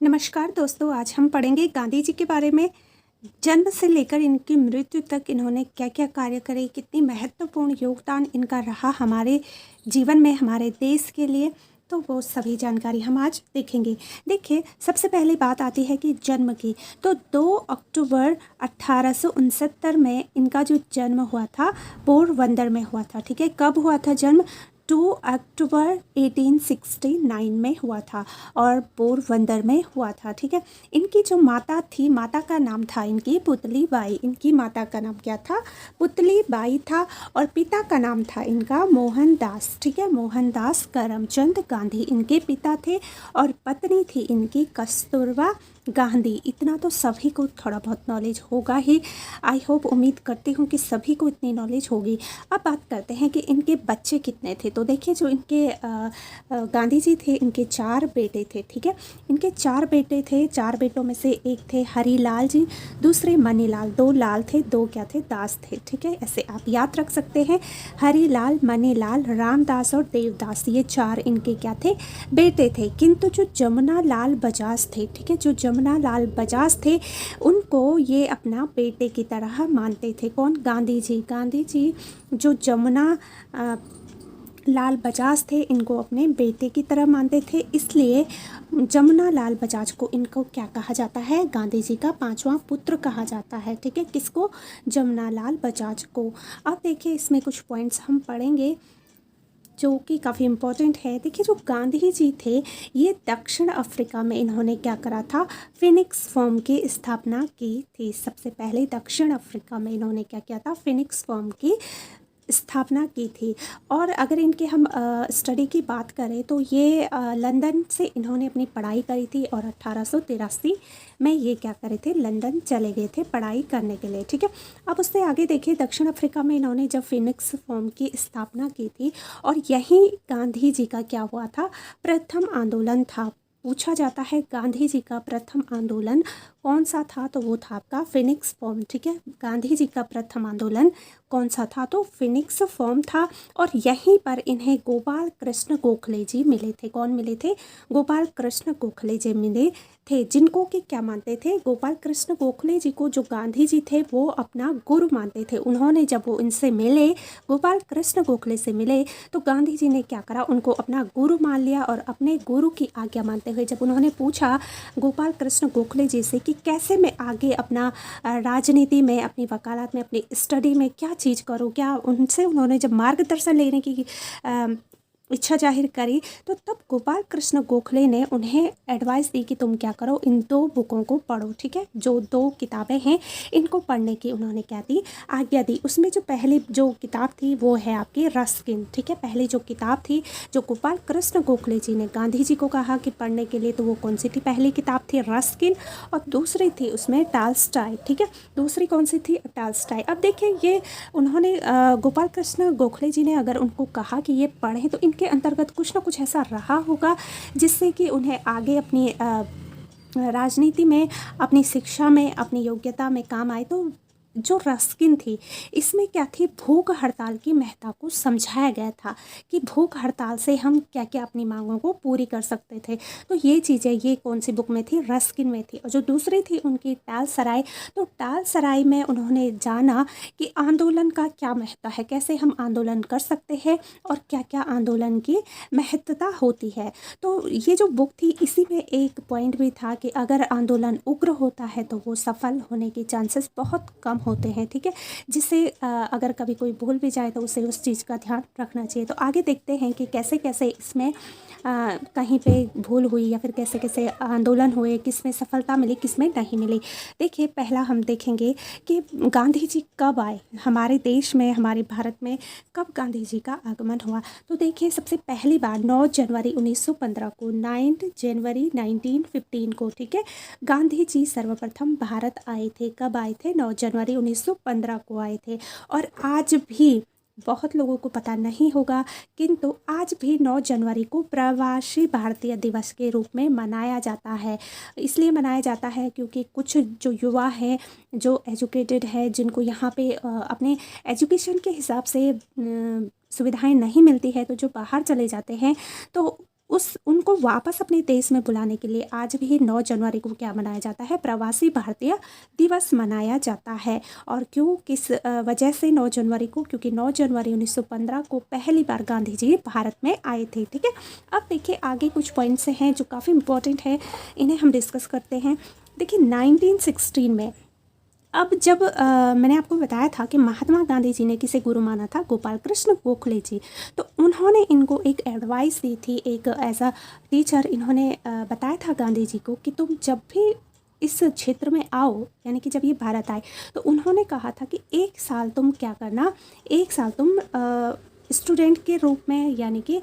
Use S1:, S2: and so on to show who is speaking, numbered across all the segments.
S1: नमस्कार दोस्तों, आज हम पढ़ेंगे गांधी जी के बारे में। जन्म से लेकर इनकी मृत्यु तक इन्होंने क्या क्या कार्य करे, कितनी महत्वपूर्ण योगदान इनका रहा हमारे जीवन में, हमारे देश के लिए। तो वो सभी जानकारी हम आज देखेंगे। देखिए, सबसे पहली बात आती है कि जन्म की। तो 2 अक्टूबर 1869 में इनका जो जन्म हुआ था पोरबंदर में हुआ था। ठीक है, कब हुआ था जन्म? 2 अक्टूबर 1869 में हुआ था और पोरबंदर में हुआ था। ठीक है, इनकी जो माता थी, माता का नाम था इनकी पुतली बाई। इनकी माता का नाम क्या था? पुतली बाई था। और पिता का नाम था इनका मोहनदास। ठीक है, मोहनदास करमचंद गांधी इनके पिता थे। और पत्नी थी इनकी कस्तूरबा गांधी। इतना तो सभी को थोड़ा बहुत नॉलेज होगा ही। आई होप, उम्मीद करती हूँ कि सभी को इतनी नॉलेज होगी। अब बात करते हैं कि इनके बच्चे कितने थे। तो देखिए, जो इनके गांधी जी थे, इनके 4 बेटे थे। ठीक है, इनके 4 बेटे थे। 4 बेटों में से एक थे हरीलाल जी, दूसरे मनीलाल। 2 लाल थे, 2 क्या थे? दास थे। ठीक है, ऐसे आप याद रख सकते हैं। हरीलाल, मनीलाल, रामदास और देवदास, ये 4 इनके क्या थे? बेटे थे। किंतु जो जमुना लाल बजाज थे, ठीक है, जो जमुना लाल बजाज थे, उनको ये अपना बेटे की तरह मानते थे। कौन? गांधी जी। गांधी जी जो जमुना लाल बजाज थे, इनको अपने बेटे की तरह मानते थे। इसलिए जमुना लाल बजाज को इनको क्या कहा जाता है? गांधी जी का 5वां पुत्र कहा जाता है। ठीक है, किसको? जमुना लाल बजाज को। अब देखिए, इसमें कुछ पॉइंट्स हम पढ़ेंगे जो कि काफ़ी इम्पोर्टेंट है। देखिए, जो गांधी जी थे, ये दक्षिण अफ्रीका में इन्होंने क्या करा था? फिनिक्स फर्म की स्थापना की थी। सबसे पहले दक्षिण अफ्रीका में इन्होंने क्या किया था? फिनिक्स फर्म की स्थापना की थी। और अगर इनके हम स्टडी की बात करें तो ये लंदन से इन्होंने अपनी पढ़ाई करी थी। और 1883 में ये क्या करे थे? लंदन चले गए थे पढ़ाई करने के लिए। ठीक है, अब उससे आगे देखिए, दक्षिण अफ्रीका में इन्होंने जब फिनिक्स फर्म की स्थापना की थी, और यहीं गांधी जी का क्या हुआ था? प्रथम आंदोलन था। पूछा जाता है गांधी जी का प्रथम आंदोलन कौन सा था? तो वो था आपका फिनिक्स फॉर्म। ठीक है, गांधी जी का प्रथम आंदोलन कौन सा था? तो फिनिक्स फॉर्म था। और यहीं पर इन्हें गोपाल कृष्ण गोखले जी मिले थे। कौन मिले थे? गोपाल कृष्ण गोखले जी मिले थे, जिनको कि क्या मानते थे? गोपाल कृष्ण गोखले जी को जो गांधी जी थे वो अपना गुरु मानते थे। उन्होंने जब वो इनसे मिले, गोपाल कृष्ण गोखले से मिले, तो गांधी जी ने क्या करा? उनको अपना गुरु मान लिया। और अपने गुरु की आज्ञा मानते हुए जब उन्होंने पूछा गोपाल कृष्ण गोखले जी से कि कैसे मैं आगे अपना राजनीति में, अपनी वकालत में, अपनी स्टडी में क्या चीज़ करूँ, क्या उनसे उन्होंने जब मार्गदर्शन लेने की इच्छा जाहिर करी, तो तब गोपाल कृष्ण गोखले ने उन्हें एडवाइस दी कि तुम क्या करो, इन 2 बुकों को पढ़ो। ठीक है, जो 2 किताबें हैं इनको पढ़ने की उन्होंने क्या दी? आज्ञा दी। उसमें जो पहली जो किताब थी वो है आपकी रस्किन। ठीक है, पहली जो किताब थी जो गोपाल कृष्ण गोखले जी ने गांधी जी को कहा कि पढ़ने के लिए, तो वो कौन सी थी? पहली किताब थी रस्किन। और दूसरी थी उसमें टॉलस्टॉय। ठीक है, दूसरी कौन सी थी? टॉलस्टॉय। अब देखिए, ये उन्होंने गोपाल कृष्ण गोखले जी ने अगर उनको कहा कि ये पढ़ें, तो इनके अंतर्गत कुछ ना कुछ ऐसा रहा होगा जिससे कि उन्हें आगे अपनी राजनीति में, अपनी शिक्षा में, अपनी योग्यता में काम आए। तो जो रस्किन थी, इसमें क्या थी? भूख हड़ताल की महत्ता को समझाया गया था कि भूख हड़ताल से हम क्या क्या अपनी मांगों को पूरी कर सकते थे। तो ये चीज़ें, ये कौन सी बुक में थी? रस्किन में थी। और जो दूसरी थी उनकी टालसराय। तो टालसराय में उन्होंने जाना कि आंदोलन का क्या महत्व है, कैसे हम आंदोलन कर सकते हैं, और क्या क्या आंदोलन की महत्ता होती है। तो ये जो बुक थी, इसी में एक पॉइंट भी था कि अगर आंदोलन उग्र होता है तो वो सफल होने के चांसेस बहुत कम होते हैं। ठीक है, जिससे अगर कभी कोई भूल भी जाए तो उसे उस चीज़ का ध्यान रखना चाहिए। तो आगे देखते हैं कि कैसे कैसे इसमें कहीं पे भूल हुई, या फिर कैसे कैसे आंदोलन हुए, किस में सफलता मिली, किस में नहीं मिली। देखिए, पहला हम देखेंगे कि गांधी जी कब आए हमारे देश में, हमारे भारत में कब गांधी जी का आगमन हुआ। तो देखिए, सबसे पहली बार 9 जनवरी 1915 को, 9 जनवरी 1915 को, ठीक है, गांधी जी सर्वप्रथम भारत आए थे। कब आए थे? 9 जनवरी 1915 को आए थे। और आज भी बहुत लोगों को पता नहीं होगा, किंतु आज भी 9 जनवरी को प्रवासी भारतीय दिवस के रूप में मनाया जाता है। इसलिए मनाया जाता है क्योंकि कुछ जो युवा हैं, जो एजुकेटेड है, जिनको यहाँ पे अपने एजुकेशन के हिसाब से सुविधाएं नहीं मिलती है, तो जो बाहर चले जाते हैं, तो उनको वापस अपने देश में बुलाने के लिए आज भी 9 जनवरी को क्या मनाया जाता है, प्रवासी भारतीय दिवस मनाया जाता है। और क्यों, किस वजह से 9 जनवरी को, क्योंकि 9 जनवरी 1915 को पहली बार गांधी जी भारत में आए थे। ठीक है, अब देखिए आगे कुछ पॉइंट्स हैं जो काफ़ी इंपॉर्टेंट है, इन्हें हम डिस्कस करते हैं। देखिए 1916 में, अब जब मैंने आपको बताया था कि महात्मा गांधी जी ने किसे गुरु माना था, गोपाल कृष्ण गोखले जी, तो उन्होंने इनको एक एडवाइस दी थी, एक एज अ टीचर इन्होंने बताया था गांधी जी को कि तुम जब भी इस क्षेत्र में आओ, यानी कि जब ये भारत आए, तो उन्होंने कहा था कि 1 साल तुम क्या करना, 1 साल तुम स्टूडेंट के रूप में, यानी कि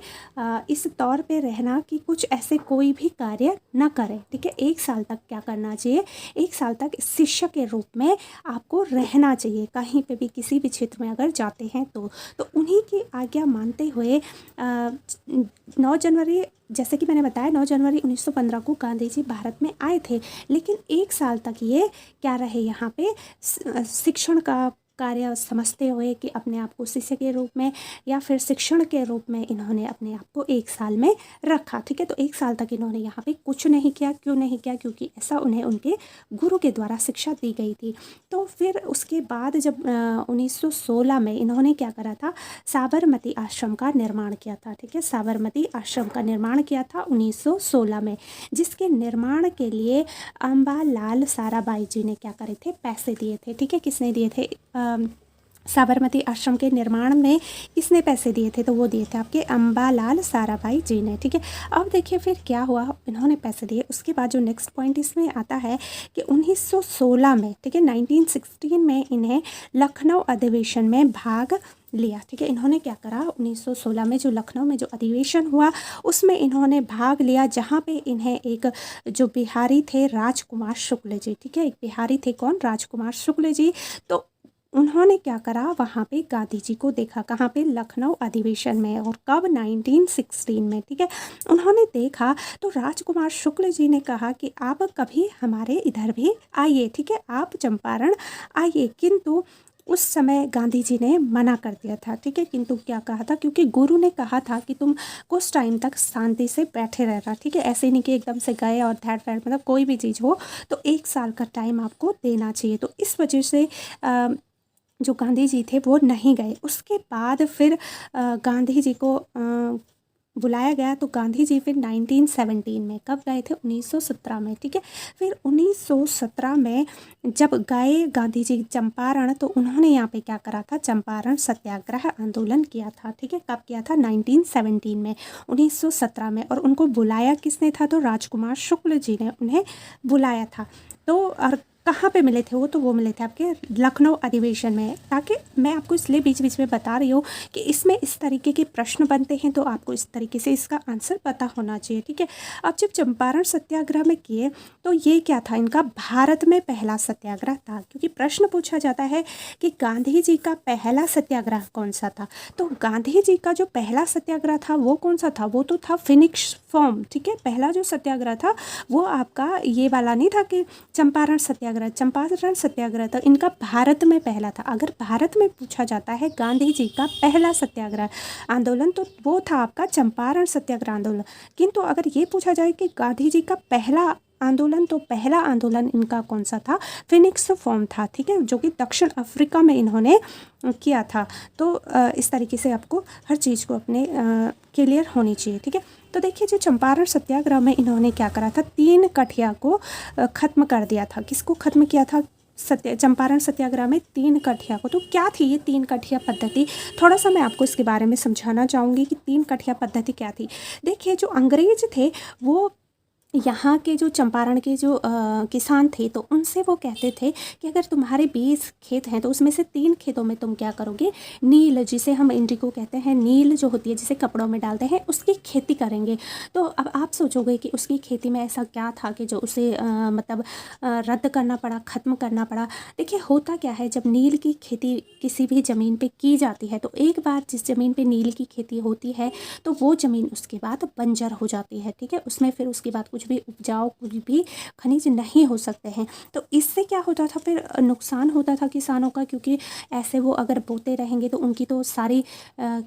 S1: इस तौर पे रहना कि कुछ ऐसे कोई भी कार्य ना करें। ठीक है, 1 साल तक क्या करना चाहिए, 1 साल तक शिक्षक के रूप में आपको रहना चाहिए, कहीं पे भी किसी भी क्षेत्र में अगर जाते हैं तो उन्हीं की आज्ञा मानते हुए 9 जनवरी, जैसे कि मैंने बताया 9 जनवरी 1915 को गांधी जी भारत में आए थे, लेकिन 1 साल तक ये क्या रहे, यहाँ पे शिक्षण का कार्य समझते हुए कि अपने आप को शिष्य के रूप में या फिर शिक्षण के रूप में इन्होंने अपने आप को 1 साल में रखा। ठीक है, तो 1 साल तक इन्होंने यहाँ पे कुछ नहीं किया। क्यों नहीं किया, क्योंकि ऐसा उन्हें उनके गुरु के द्वारा शिक्षा दी गई थी। तो फिर उसके बाद जब 1916 में इन्होंने क्या करा था, साबरमती आश्रम का निर्माण किया था। ठीक है, साबरमती आश्रम का निर्माण किया था 1916 में, जिसके निर्माण के लिए अम्बालाल साराभाई जी ने क्या करे थे, पैसे दिए थे। ठीक है, किसने दिए थे, साबरमती आश्रम के निर्माण में किसने पैसे दिए थे, तो वो दिए थे आपके अम्बालाल साराभाई जी ने। ठीक है, अब देखिए फिर क्या हुआ, इन्होंने पैसे दिए। उसके बाद जो नेक्स्ट पॉइंट इसमें आता है कि 1916 में, ठीक है 1916 में इन्हें लखनऊ अधिवेशन में भाग लिया। ठीक है, इन्होंने क्या करा, 1916 में जो लखनऊ में जो अधिवेशन हुआ उसमें इन्होंने भाग लिया, जहाँ पे इन्हें एक जो बिहारी थे राजकुमार शुक्ल जी, ठीक है, एक बिहारी थे, कौन, राजकुमार शुक्ल जी, तो उन्होंने क्या करा, वहाँ पे गांधी जी को देखा, कहाँ पे, लखनऊ अधिवेशन में, और कब, 1916 में। ठीक है, उन्होंने देखा तो राजकुमार शुक्ल जी ने कहा कि आप कभी हमारे इधर भी आइए, ठीक है, आप चंपारण आइए, किंतु उस समय गांधी जी ने मना कर दिया था। ठीक है, किंतु क्या कहा था, क्योंकि गुरु ने कहा था कि तुम कुछ टाइम तक शांति से बैठे रहना। ठीक है, ऐसे नहीं कि एकदम से गए और धैट वैट, मतलब कोई भी चीज़ हो तो 1 साल का टाइम आपको देना चाहिए। तो इस वजह से जो गांधी जी थे वो नहीं गए। उसके बाद फिर गांधी जी को बुलाया गया, तो गांधी जी फिर 1917 में, कब गए थे, 1917 में। ठीक है, फिर 1917 में जब गए गांधी जी चंपारण, तो उन्होंने यहाँ पे क्या करा था, चंपारण सत्याग्रह आंदोलन किया था। ठीक है, कब किया था, 1917 में, 1917 में, और उनको बुलाया किसने था, तो राजकुमार शुक्ल जी ने उन्हें बुलाया था। तो और कहाँ पे मिले थे वो, तो वो मिले थे आपके लखनऊ अधिवेशन में। ताकि मैं आपको इसलिए बीच बीच में बता रही हूँ कि इसमें इस तरीके के प्रश्न बनते हैं, तो आपको इस तरीके से इसका आंसर पता होना चाहिए। ठीक है, अब जब चंपारण सत्याग्रह में किए तो ये क्या था, इनका भारत में पहला सत्याग्रह था, क्योंकि प्रश्न पूछा जाता है कि गांधी जी का पहला सत्याग्रह कौन सा था। तो गांधी जी का जो पहला सत्याग्रह था वो कौन सा था, वो तो था फिनिक्स फॉर्म। ठीक है, पहला जो सत्याग्रह था वो आपका ये वाला नहीं था कि चंपारण सत्याग्रह था, इनका भारत में पहला था। अगर भारत में पूछा जाता है गांधी जी का पहला सत्याग्रह आंदोलन, तो वो था आपका चंपारण सत्याग्रह आंदोलन। किंतु अगर ये पूछा जाए कि गांधी जी का पहला आंदोलन, तो पहला आंदोलन इनका कौन सा था, फिनिक्स फॉर्म था। ठीक है, जो कि दक्षिण अफ्रीका में इन्होंने किया था। तो इस तरीके से आपको हर चीज़ को अपने क्लियर होनी चाहिए। ठीक है, तो देखिए जो चंपारण सत्याग्रह में इन्होंने क्या करा था, 3 कठिया को ख़त्म कर दिया था। किसको ख़त्म किया था, चंपारण सत्याग्रह में 3 कठिया को। तो क्या थी ये 3 कठिया पद्धति, थोड़ा सा मैं आपको इसके बारे में समझाना चाहूँगी कि 3 कठिया पद्धति क्या थी। देखिए जो अंग्रेज थे वो यहाँ के जो चंपारण के जो किसान थे, तो उनसे वो कहते थे कि अगर तुम्हारे 20 खेत हैं तो उसमें से 3 खेतों में तुम क्या करोगे, नील, जिसे हम इंडिगो कहते हैं, नील जो होती है जिसे कपड़ों में डालते हैं, उसकी खेती करेंगे। तो अब आप सोचोगे कि उसकी खेती में ऐसा क्या था कि जो उसे मतलब रद्द करना पड़ा, ख़त्म करना पड़ा। देखिए होता क्या है, जब नील की खेती किसी भी ज़मीन पर की जाती है, तो एक बार जिस ज़मीन पर नील की खेती होती है तो वो ज़मीन उसके बाद बंजर हो जाती है। ठीक है, उसमें फिर उसके बाद कुछ कुछ भी उपजाऊ, कुछ भी खनिज नहीं हो सकते हैं। तो इससे क्या होता था, फिर नुकसान होता था किसानों का, क्योंकि ऐसे वो अगर बोते रहेंगे तो उनकी तो सारी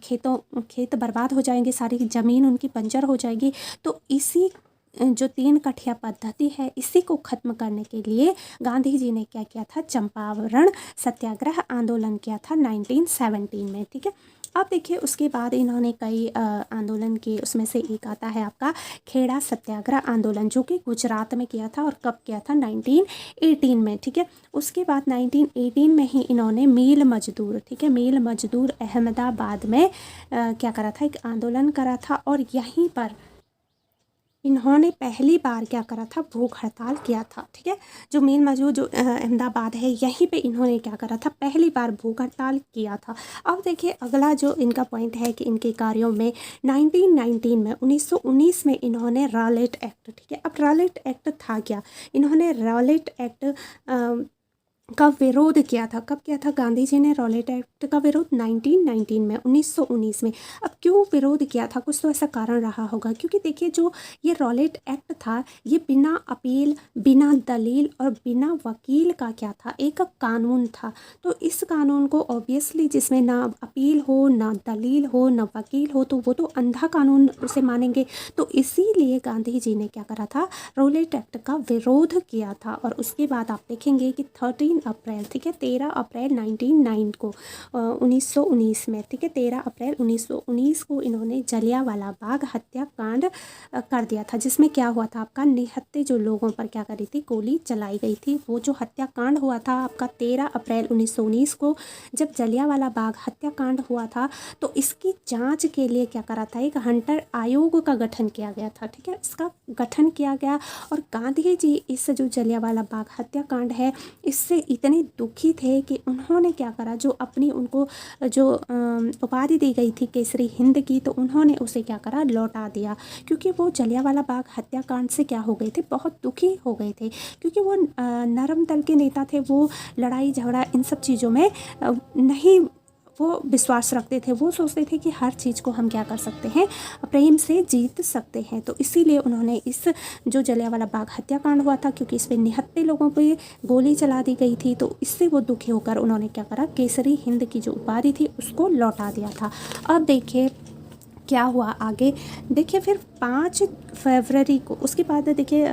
S1: खेत बर्बाद हो जाएंगे, सारी ज़मीन उनकी बंजर हो जाएगी। तो इसी जो 3 कठिया पद्धति है, इसी को ख़त्म करने के लिए गांधी जी ने क्या किया था, चंपारण सत्याग्रह आंदोलन किया था 1917 में। ठीक है, अब देखिए उसके बाद इन्होंने कई आंदोलन किए। उसमें से एक आता है आपका खेड़ा सत्याग्रह आंदोलन, जो कि गुजरात में किया था। और कब किया था, 1918 में। ठीक है, उसके बाद 1918 में ही इन्होंने मील मजदूर, ठीक है, मील मजदूर अहमदाबाद में क्या करा था, एक आंदोलन करा था। और यहीं पर इन्होंने पहली बार क्या करा था, भूख हड़ताल किया था। ठीक है, जो मील मजदूर जो अहमदाबाद है, यहीं पे इन्होंने क्या करा था, पहली बार भूख हड़ताल किया था। अब देखिए अगला जो इनका पॉइंट है कि इनके कार्यों में 1919 में 1919 में इन्होंने रॉलेट एक्ट, ठीक है, अब रॉलेट एक्ट था क्या, इन्होंने रॉलेट एक्ट का विरोध किया था। कब किया था गांधी जी ने रॉलेट एक्ट का विरोध, 1919 में, 1919 में। अब क्यों विरोध किया था, कुछ तो ऐसा कारण रहा होगा, क्योंकि देखिए जो ये रॉलेट एक्ट था, ये बिना अपील, बिना दलील और बिना वकील का क्या था, एक कानून था। तो इस कानून को ऑब्वियसली जिसमें ना अपील हो, ना दलील हो, ना वकील हो, तो वो तो अंधा कानून उसे मानेंगे। तो इसीलिए गांधी जी ने क्या करा था, रॉलेट एक्ट का विरोध किया था। और उसके बाद आप देखेंगे कि 13 अप्रैल, ठीक है, 13 अप्रैल 1909 को 1919 में, ठीक है, 13 अप्रैल 1919 को इन्होंने जलियांवाला बाग हत्याकांड कर दिया था, जिसमें क्या हुआ था, आपका निहत्थे जो लोगों पर क्या करी थी, गोली चलाई गई थी। वो जो हत्याकांड हुआ था आपका 13 अप्रैल 1919 को, जब जलियांवाला बाग हत्याकांड हुआ था, तो इसकी जांच के लिए क्या करा था, एक हंटर आयोग का गठन किया गया था। ठीक है, इसका गठन किया गया। और गांधी जी इस जो जलियांवाला बाग हत्याकांड है, इससे इतने दुखी थे कि उन्होंने क्या करा, जो अपनी उनको जो उपाधि दी गई थी केसरी हिंद की, तो उन्होंने उसे क्या करा, लौटा दिया। क्योंकि वो जलियांवाला बाग हत्याकांड से क्या हो गए थे, बहुत दुखी हो गए थे, क्योंकि वो नरम दल के नेता थे। वो लड़ाई झगड़ा इन सब चीज़ों में नहीं वो विश्वास रखते थे। वो सोचते थे कि हर चीज़ को हम क्या कर सकते हैं, प्रेम से जीत सकते हैं। तो इसीलिए उन्होंने इस जो जलियांवाला बाग हत्याकांड हुआ था, क्योंकि इस पर निहत्थे लोगों पे गोली चला दी गई थी, तो इससे वो दुखी होकर उन्होंने क्या करा, केसरी हिंद की जो उपाधि थी उसको लौटा दिया था। अब देखिए क्या हुआ आगे, देखिए फिर 5 फरवरी को, उसके बाद देखिए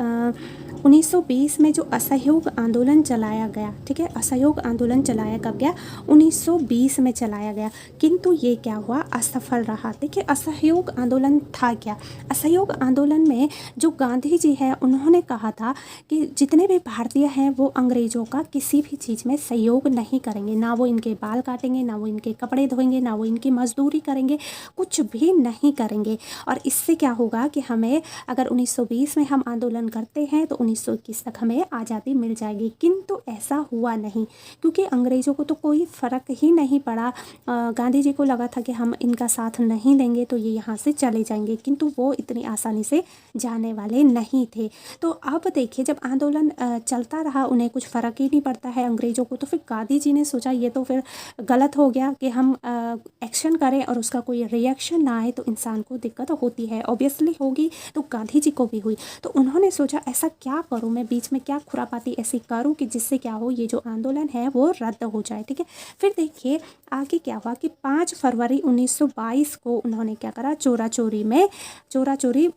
S1: 1920 में जो असहयोग आंदोलन चलाया गया, ठीक है, असहयोग आंदोलन चलाया कब गया, 1920 में चलाया गया, किंतु ये क्या हुआ, असफल रहा। देखिए असहयोग आंदोलन था क्या, असहयोग आंदोलन में जो गांधी जी है, उन्होंने कहा था कि जितने भी भारतीय हैं वो अंग्रेज़ों का किसी भी चीज़ में सहयोग नहीं करेंगे, ना वो इनके बाल काटेंगे, ना वो इनके कपड़े धोएंगे, ना वो इनकी मजदूरी करेंगे, कुछ भी नहीं करेंगे। और इससे क्या होगा कि हमें अगर 1920 में हम आंदोलन करते हैं तो 1921 तक हमें आज़ादी मिल जाएगी। किंतु ऐसा हुआ नहीं, क्योंकि अंग्रेज़ों को तो कोई फ़र्क ही नहीं पड़ा। गांधी जी को लगा था कि हम इनका साथ नहीं देंगे तो ये यहाँ से चले जाएंगे, किंतु वो इतनी आसानी से जाने वाले नहीं थे। तो अब देखिए जब आंदोलन चलता रहा, उन्हें कुछ फ़र्क ही नहीं पड़ता है अंग्रेज़ों को, तो फिर गांधी जी ने सोचा ये तो फिर गलत हो गया कि हम एक्शन करें और उसका कोई रिएक्शन ना आए, तो इंसान को दिक्कत होती है, ऑब्वियसली होगी। तो गांधी जी को भी हुई। तो उन्होंने सोचा ऐसा क्या करूं मैं, बीच में क्या खुरापाती ऐसी करूं कि जिससे क्या हो, ये जो आंदोलन है वो रद्द हो जाए। ठीक है, फिर देखिए आगे क्या हुआ कि 5 फरवरी 1922 को उन्होंने क्या करा, चोरा चोरी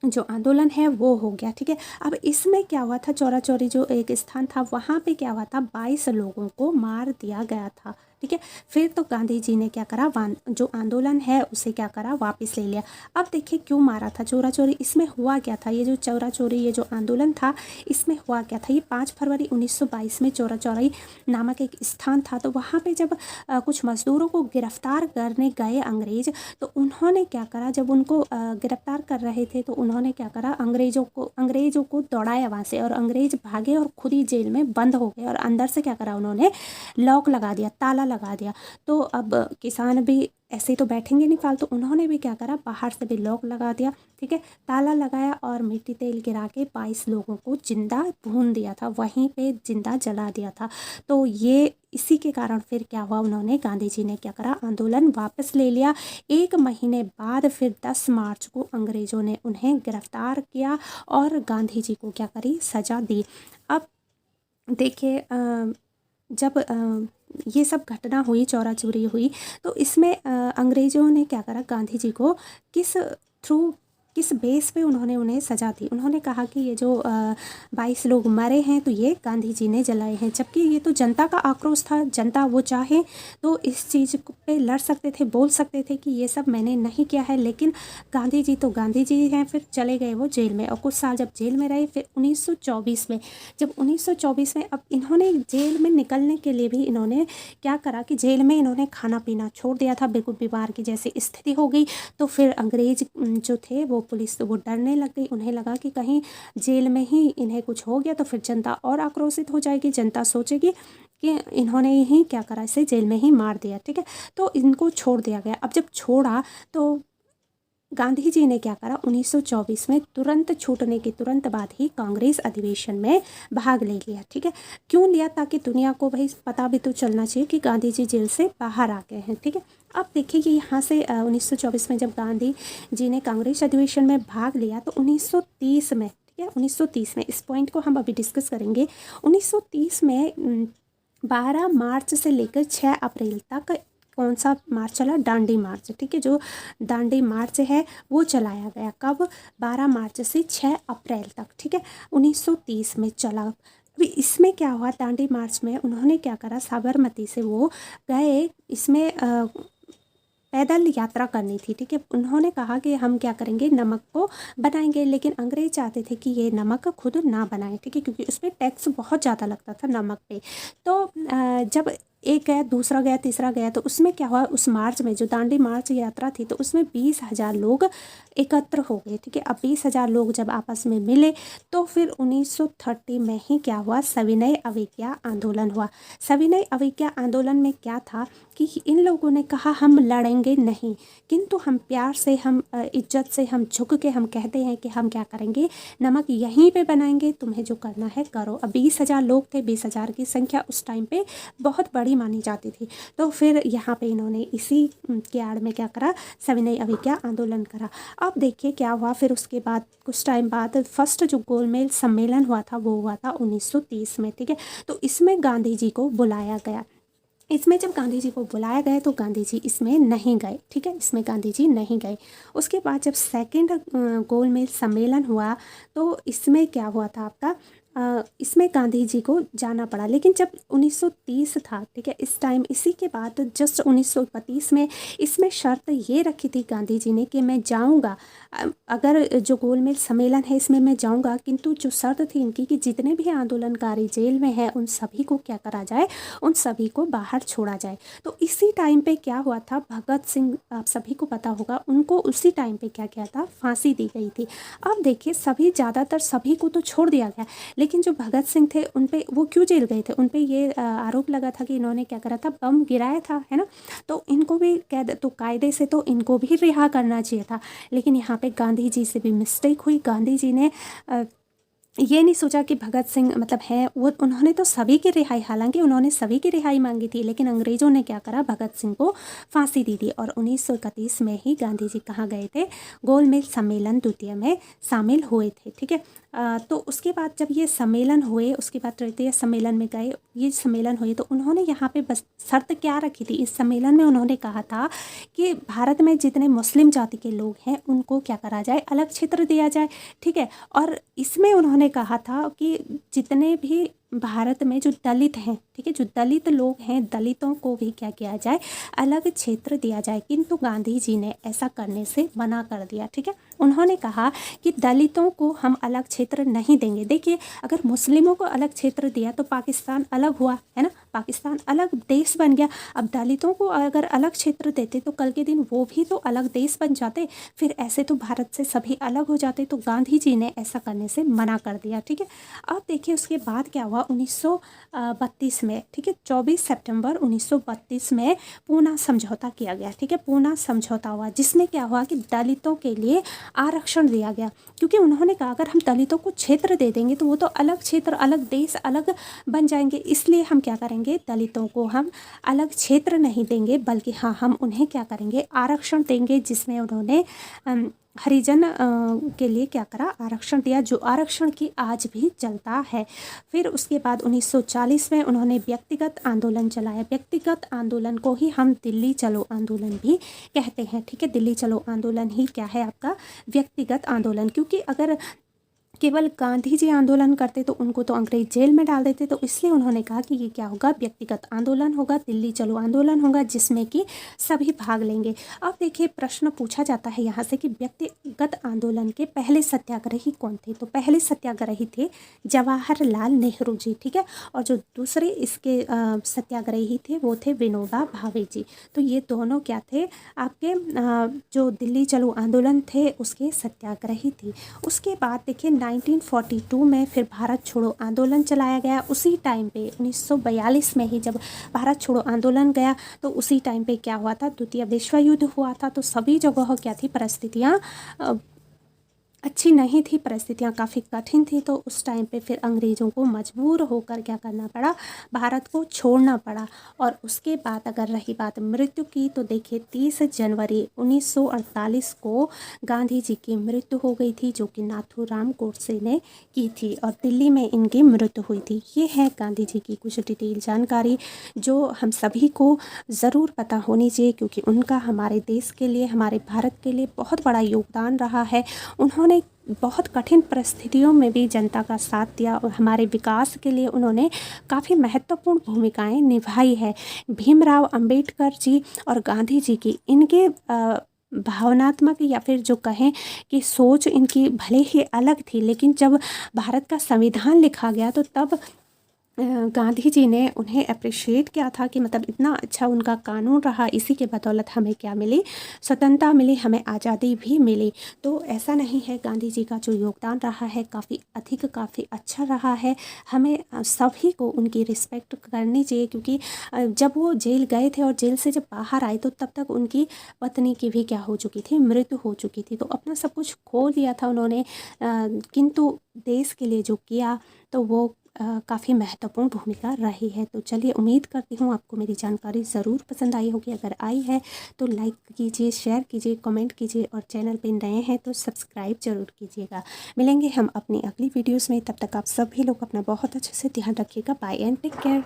S1: जो आंदोलन है वो हो गया। ठीक है, अब इसमें क्या हुआ था, चोरा चोरी जो एक स्थान था वहाँ पे क्या हुआ था, 22 लोगों को मार दिया गया था। ठीक है, फिर तो गांधी जी ने क्या करा, जो आंदोलन है उसे क्या करा, वापस ले लिया। अब देखिए क्यों मारा था, चोरा चोरी, इसमें हुआ क्या था, ये जो चोरा चोरी ये जो आंदोलन था, इसमें हुआ क्या था, ये 5 फरवरी 1922 में चोरा चोरी नामक एक स्थान था। तो वहाँ पे जब कुछ मजदूरों को गिरफ्तार करने गए अंग्रेज, तो उन्होंने क्या करा, जब उनको गिरफ्तार कर रहे थे तो उन्होंने क्या करा, अंग्रेज़ों को दौड़ाया वहाँ से, और अंग्रेज भागे और खुद ही जेल में बंद हो गए। और अंदर से क्या करा, उन्होंने लॉक लगा दिया, ताला लगा दिया। तो अब किसान भी ऐसे तो बैठेंगे नहीं फालतू, उन्होंने भी क्या करा, बाहर से भी लॉक लगा दिया, ठीक है, ताला लगाया और मिट्टी तेल गिरा के 22 लोगों को जिंदा भून दिया था, वहीं पे जिंदा जला दिया था। तो ये इसी के कारण फिर क्या हुआ, उन्होंने, गांधी जी ने क्या करा, आंदोलन वापस ले लिया। 1 महीने बाद फिर 10 मार्च को अंग्रेज़ों ने उन्हें गिरफ्तार किया और गांधी जी को क्या करी, सज़ा दी। अब देखिए जब ये सब घटना हुई, चौरा चोरी हुई, तो इसमें अंग्रेज़ों ने क्या करा, गांधी जी को किस बेस पे उन्होंने उन्हें सज़ा दी। उन्होंने कहा कि ये जो 22 लोग मरे हैं तो ये गांधी जी ने जलाए हैं, जबकि ये तो जनता का आक्रोश था। जनता वो चाहे तो इस चीज़ पे लड़ सकते थे, बोल सकते थे कि ये सब मैंने नहीं किया है, लेकिन गांधी जी तो गांधी जी हैं। फिर चले गए वो जेल में और कुछ साल जब जेल में रहे, फिर 1924 में, जब 1924 में, अब इन्होंने जेल में निकलने के लिए भी इन्होंने क्या करा कि जेल में इन्होंने खाना पीना छोड़ दिया था, बिल्कुल बीमार की जैसी स्थिति हो गई। तो फिर अंग्रेज जो थे वो पुलिस तो वो डरने लग गई, उन्हें लगा कि कहीं जेल में ही इन्हें कुछ हो गया तो फिर जनता और आक्रोशित हो जाएगी, जनता सोचेगी कि इन्होंने ही क्या करा, इसे जेल में ही मार दिया, ठीक है। तो इनको छोड़ दिया गया। अब जब छोड़ा तो गांधी जी ने क्या करा, 1924 में तुरंत छूटने के तुरंत बाद ही कांग्रेस अधिवेशन में भाग ले लिया, ठीक है। क्यों लिया, ताकि दुनिया को भाई पता भी तो चलना चाहिए कि गांधी जी जेल से बाहर आ गए हैं, ठीक है। अब देखिए कि यहाँ से 1924 में जब गांधी जी ने कांग्रेस अधिवेशन में भाग लिया तो 1930 में, ठीक है, 1930 में, इस पॉइंट को हम अभी डिस्कस करेंगे। 1930 में 12 मार्च से लेकर 6 अप्रैल तक कौन सा मार्च चला, दांडी मार्च, ठीक है। जो दांडी मार्च है वो चलाया गया, कब, 12 मार्च से 6 अप्रैल तक, ठीक है, 1930 में चला। अभी इसमें क्या हुआ, दांडी मार्च में उन्होंने क्या करा, साबरमती से वो गए, इसमें पैदल यात्रा करनी थी, ठीक है। उन्होंने कहा कि हम क्या करेंगे, नमक को बनाएंगे, लेकिन अंग्रेज चाहते थे कि ये नमक खुद ना बनाएं, ठीक है, क्योंकि उसमें टैक्स बहुत ज़्यादा लगता था नमक पे। तो जब एक गया, दूसरा गया, तीसरा गया, तो उसमें क्या हुआ, उस मार्च में जो दांडी मार्च यात्रा थी तो उसमें 20,000 लोग एकत्र हो गए, ठीक है। अब 20,000 लोग जब आपस में मिले तो फिर 1930 में ही क्या हुआ, सविनय अवज्ञा आंदोलन हुआ। सविनय अवज्ञा आंदोलन में क्या था कि इन लोगों ने कहा हम लड़ेंगे नहीं, किंतु हम प्यार से, हम इज्जत से, हम झुक के हम कहते हैं कि हम क्या करेंगे, नमक यहीं पे बनाएंगे, तुम्हें जो करना है करो। अब 20,000 लोग थे, 20,000 की संख्या उस टाइम पे बहुत बड़ी मानी जाती थी। तो फिर यहाँ पे इन्होंने इसी के आड़ में क्या करा, सविनय अवज्ञा आंदोलन करा। अब देखिए क्या हुआ, फिर उसके बाद कुछ टाइम बाद फर्स्ट जो गोलमेज सम्मेलन हुआ था वो हुआ था 1930 में, ठीक है। तो इसमें गांधी जी को बुलाया गया। इसमें जब गांधी जी को बुलाया गया तो गांधी जी इसमें नहीं गए, ठीक है, इसमें गांधी जी नहीं गए। उसके बाद जब सेकंड गोलमेज सम्मेलन हुआ तो इसमें क्या हुआ था आपका, इसमें गांधी जी को जाना पड़ा। लेकिन जब 1930 था, ठीक है, इस टाइम, इसी के बाद जस्ट 1932 में इसमें शर्त ये रखी थी गांधी जी ने कि मैं जाऊंगा, अगर जो गोलमेज सम्मेलन है इसमें मैं जाऊंगा, किंतु जो शर्त थी इनकी कि जितने भी आंदोलनकारी जेल में हैं उन सभी को क्या करा जाए, उन सभी को बाहर छोड़ा जाए। तो इसी टाइम पे क्या हुआ था, भगत सिंह, आप सभी को पता होगा, उनको उसी टाइम पे क्या किया था, फांसी दी गई थी। अब देखिए सभी, ज़्यादातर सभी को तो छोड़ दिया गया, लेकिन जो भगत सिंह थे उन पे, वो क्यों जेल गए थे, उन पे ये आरोप लगा था कि इन्होंने क्या करा था, बम गिराया था, है ना। तो इनको भी कैद, तो कायदे से तो इनको भी रिहा करना चाहिए था, लेकिन यहाँ पे गांधी जी से भी मिस्टेक हुई। गांधी जी ने ये नहीं सोचा कि भगत सिंह मतलब है वो, उन्होंने तो सभी की रिहाई, हालांकि उन्होंने सभी की रिहाई मांगी थी, लेकिन अंग्रेज़ों ने क्या करा, भगत सिंह को फांसी दी थी। और 1931 में ही गांधी जी कहाँ गए थे, गोलमेज सम्मेलन द्वितीय में शामिल हुए थे, ठीक है। तो उसके बाद जब ये सम्मेलन हुए, उसके बाद तृतीय सम्मेलन में गए, ये सम्मेलन हुए तो उन्होंने यहाँ पे बस शर्त क्या रखी थी, इस सम्मेलन में उन्होंने कहा था कि भारत में जितने मुस्लिम जाति के लोग हैं उनको क्या करा जाए, अलग क्षेत्र दिया जाए, ठीक है। और इसमें उन्होंने कहा था कि जितने भी भारत में जो दलित हैं, ठीक है, जो दलित लोग हैं, दलितों को भी क्या किया जाए, अलग क्षेत्र दिया जाए, किंतु गांधी जी ने ऐसा करने से मना कर दिया, ठीक है। उन्होंने कहा कि दलितों को हम अलग क्षेत्र नहीं देंगे। देखिए, अगर मुस्लिमों को अलग क्षेत्र दिया तो पाकिस्तान अलग हुआ, है ना, पाकिस्तान अलग देश बन गया। अब दलितों को अगर अलग क्षेत्र देते तो कल के दिन वो भी तो अलग देश बन जाते, फिर ऐसे तो भारत से सभी अलग हो जाते। तो गांधी जी ने ऐसा करने से मना कर दिया। ठीक है, अब देखिए उसके बाद क्या हुआ 1932 में। ठीक है, 24 सितंबर 1932 में पूना समझौता किया गया। ठीक है, पूना समझौता हुआ, जिसमें क्या हुआ कि दलितों के लिए आरक्षण दिया गया, क्योंकि उन्होंने कहा अगर हम दलितों को क्षेत्र दे देंगे तो वो तो अलग क्षेत्र, अलग देश, अलग बन जाएंगे। इसलिए हम क्या करेंगे, दलितों को हम अलग क्षेत्र नहीं देंगे, बल्कि हाँ, हम उन्हें क्या करेंगे, आरक्षण देंगे, जिसमें उन्होंने हरिजन के लिए क्या करा, आरक्षण दिया, जो आरक्षण की आज भी चलता है। फिर उसके बाद 1940 में उन्होंने व्यक्तिगत आंदोलन चलाया। व्यक्तिगत आंदोलन को ही हम दिल्ली चलो आंदोलन भी कहते हैं। ठीक है, दिल्ली चलो आंदोलन ही क्या है आपका, व्यक्तिगत आंदोलन। क्योंकि अगर केवल गांधी जी आंदोलन करते तो उनको तो अंग्रेज जेल में डाल देते, तो इसलिए उन्होंने कहा कि ये क्या होगा, व्यक्तिगत आंदोलन होगा, दिल्ली चलो आंदोलन होगा, जिसमें कि सभी भाग लेंगे। अब देखिए प्रश्न पूछा जाता है यहाँ से कि व्यक्तिगत आंदोलन के पहले सत्याग्रही कौन थे। तो पहले सत्याग्रही थे जवाहरलाल नेहरू जी। ठीक है, और जो दूसरे इसके सत्याग्रही थे वो थे विनोबा भावे जी। तो ये दोनों क्या थे, आपके जो दिल्ली चलो आंदोलन थे उसके सत्याग्रही थे। उसके बाद देखिए 1942 में फिर भारत छोड़ो आंदोलन चलाया गया। उसी टाइम पे 1942 में ही जब भारत छोड़ो आंदोलन गया तो उसी टाइम पे क्या हुआ था, द्वितीय विश्व युद्ध हुआ था। तो सभी जगह क्या थी, परिस्थितियाँ अच्छी नहीं थी, परिस्थितियाँ काफ़ी कठिन थी। तो उस टाइम पे फिर अंग्रेज़ों को मजबूर होकर क्या करना पड़ा, भारत को छोड़ना पड़ा। और उसके बाद अगर रही बात मृत्यु की, तो देखिए 30 जनवरी 1948 को गांधी जी की मृत्यु हो गई थी, जो कि नाथूराम गोडसे ने की थी, और दिल्ली में इनकी मृत्यु हुई थी। ये है गांधी जी की कुछ डिटेल जानकारी जो हम सभी को ज़रूर पता होनी चाहिए, क्योंकि उनका हमारे देश के लिए, हमारे भारत के लिए बहुत बड़ा योगदान रहा है। उन्होंने बहुत कठिन परिस्थितियों में भी जनता का साथ दिया और हमारे विकास के लिए उन्होंने काफ़ी महत्वपूर्ण भूमिकाएं निभाई है। भीमराव अंबेडकर जी और गांधी जी की इनके भावनात्मक या फिर जो कहें कि सोच इनकी भले ही अलग थी, लेकिन जब भारत का संविधान लिखा गया तो तब गांधी जी ने उन्हें अप्रिशिएट किया था कि मतलब इतना अच्छा उनका कानून रहा, इसी के बदौलत हमें क्या मिली, स्वतंत्रता मिली, हमें आज़ादी भी मिली। तो ऐसा नहीं है, गांधी जी का जो योगदान रहा है काफ़ी अधिक, काफ़ी अच्छा रहा है। हमें सभी को उनकी रिस्पेक्ट करनी चाहिए, क्योंकि जब वो जेल गए थे और जेल से जब बाहर आए तो तब तक उनकी पत्नी की भी क्या हो चुकी थी, मृत्यु हो चुकी थी। तो अपना सब कुछ खो दिया था उन्होंने, किंतु देश के लिए जो किया तो वो काफ़ी महत्वपूर्ण भूमिका रही है। तो चलिए, उम्मीद करती हूँ आपको मेरी जानकारी ज़रूर पसंद आई होगी। अगर आई है तो लाइक कीजिए, शेयर कीजिए, कमेंट कीजिए, और चैनल पे नए हैं तो सब्सक्राइब ज़रूर कीजिएगा। मिलेंगे हम अपनी अगली वीडियोस में, तब तक आप सभी लोग अपना बहुत अच्छे से ध्यान रखिएगा। Bye and take care.